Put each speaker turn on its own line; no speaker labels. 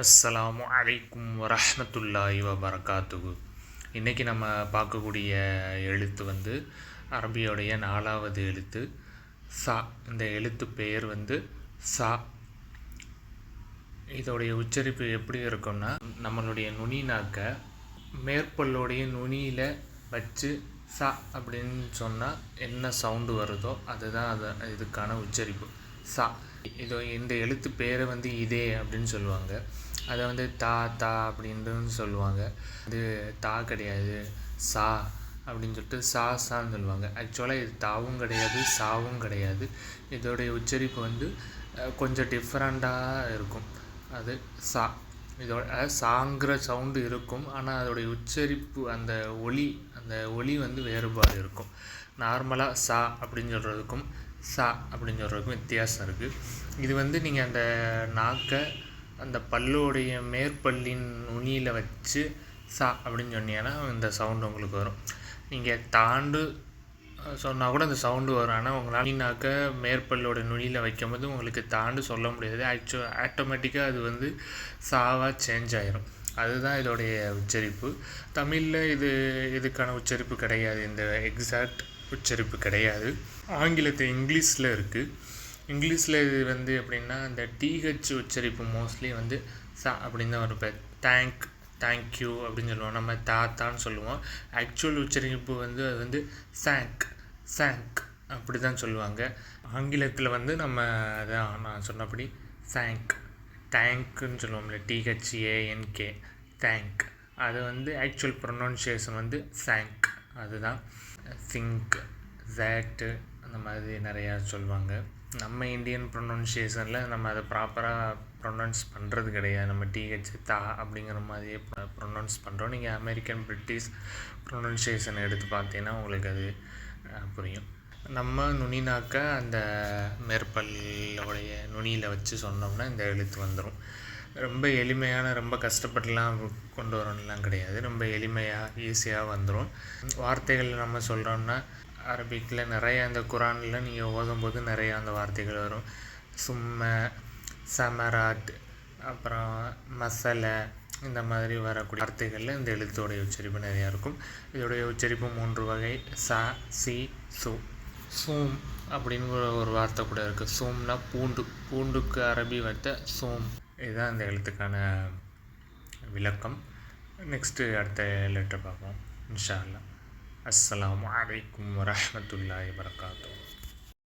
அஸ்ஸலாமு அலைக்கும் வரஹ்மத்துல்லாஹி வபரகாத்துஹு. இன்றைக்கி நம்ம பார்க்கக்கூடிய எழுத்து வந்து அரபியோடைய 4வது எழுத்து சா. இந்த எழுத்து பெயர் வந்து சா. இதோடைய உச்சரிப்பு எப்படி இருக்கும்னா, நம்மளுடைய நுனி நாக்க மேற்பல்லோடைய நுனியில் வச்சு சா அப்படின்னு சொன்னால் என்ன சவுண்டு வருதோ அதுதான் இதுக்கான உச்சரிப்பு சா. இந்த எழுத்து பேரை வந்து இதே அப்படின்னு சொல்லுவாங்க. அதை வந்து தா தா அப்படின்னு சொல்லுவாங்க. இது தா கிடையாது, சா அப்படின்னு சொல்லிட்டு சான்னு சொல்லுவாங்க. ஆக்சுவலாக இது தாவும் கிடையாது, சாவும் கிடையாது. இதோடைய உச்சரிப்பு வந்து கொஞ்சம் டிஃப்ரெண்ட்டாக இருக்கும். அது சா. இதோட சாங்கிற சவுண்டு இருக்கும், ஆனால் அதோடைய உச்சரிப்பு அந்த ஒலி வந்து வேறுபாடு இருக்கும். நார்மலாக சா அப்படின்னு சொல்கிறதுக்கும் சா அப்படின்னு சொல்கிறதுக்கும் வித்தியாசம் இருக்குது. இது வந்து நீங்கள் அந்த நாக்கை அந்த பல்லுடைய மேற்பல்லின் நுனியில் வச்சு சா அப்படின்னு சொன்னீங்கன்னா இந்த சவுண்டு உங்களுக்கு வரும். நீங்கள் தாண்டு சொன்னால் கூட அந்த சவுண்டு வரும். ஆனால் உங்களால் நாக்க மேற்பல்லோட நுனியில் வைக்கும்போது உங்களுக்கு தாண்டு சொல்ல முடியாது. ஆட்டோமேட்டிக்காக அது வந்து சாவாக சேஞ்ச் ஆகிரும். அதுதான் இதோடைய உச்சரிப்பு. தமிழில் இதுக்கான உச்சரிப்பு கிடையாது, இந்த எக்ஸாக்ட் உச்சரிப்பு கிடையாது. இங்கிலீஷில் இருக்குது. இங்கிலீஷில் இது வந்து எப்படின்னா, இந்த டிஹெச் உச்சரிப்பு மோஸ்ட்லி வந்து சா அப்படின்னு தான் வரும். தேங்க்யூ அப்படின்னு சொல்லுவோம், நம்ம தாத்தான்னு சொல்லுவோம். ஆக்சுவல் உச்சரிப்பு வந்து அது வந்து சேங்க் அப்படி தான் சொல்லுவாங்க. ஆங்கிலத்தில் வந்து நம்ம அதான் நான் சொன்னபடி டேங்க்குன்னு சொல்லுவோம்ல, THANK, தேங்க். அது வந்து ஆக்சுவல் ப்ரொனவுன்சியேஷன் வந்து சேங்க். அதுதான் சிங்க், ஜேட்டு அந்த மாதிரி நிறையா சொல்லுவாங்க. நம்ம இந்தியன் ப்ரொனவுன்சியேஷனில் நம்ம அதை ப்ராப்பராக ப்ரொனவுன்ஸ் பண்ணுறது கிடையாது. நம்ம TH தா அப்படிங்கிற மாதிரியே ப்ரொனவுன்ஸ் பண்ணுறோம். நீங்கள் அமெரிக்கன் பிரிட்டிஷ் ப்ரொனவுன்சியேஷன் எடுத்து பார்த்தீங்கன்னா உங்களுக்கு அது புரியும். நம்ம நுனி நாக்க அந்த மேற்பல்லுடைய நுனியில் வச்சு சொன்னோம்னா இந்த எழுத்து வந்துடும். ரொம்ப எளிமையான, ரொம்ப கஷ்டப்பட்டுலாம் கொண்டு வரணும்லாம் கிடையாது. ரொம்ப எளிமையாக ஈஸியாக வந்துடும். வார்த்தைகள் நம்ம சொல்கிறோம்னா அரபிக்கில் நிறையா, அந்த குரானில் நீங்கள் ஓதும்போது நிறையா அந்த வார்த்தைகள் வரும். சும்ம, சமராத், அப்புறம் மசலை, இந்த மாதிரி வரக்கூடிய வார்த்தைகளில் இந்த எழுத்தோடைய உச்சரிப்பு நிறையா இருக்கும். இதோடைய உச்சரிப்பு 3 வகை: சா, சி, சு. சூம் அப்படின்னு ஒரு வார்த்தை கூட இருக்குது. சூம்னா பூண்டுக்கு அரபி வார்த்தை சூம். இதுதான் இந்த எழுத்துக்கான விளக்கம். நெக்ஸ்ட்டு அடுத்த லெட்டர் பார்ப்போம் இன்ஷா அல்லாஹ். அஸ்ஸலாமு அலைக்கும் வரஹ்மத்துல்லாஹி வபரகாத்துஹு.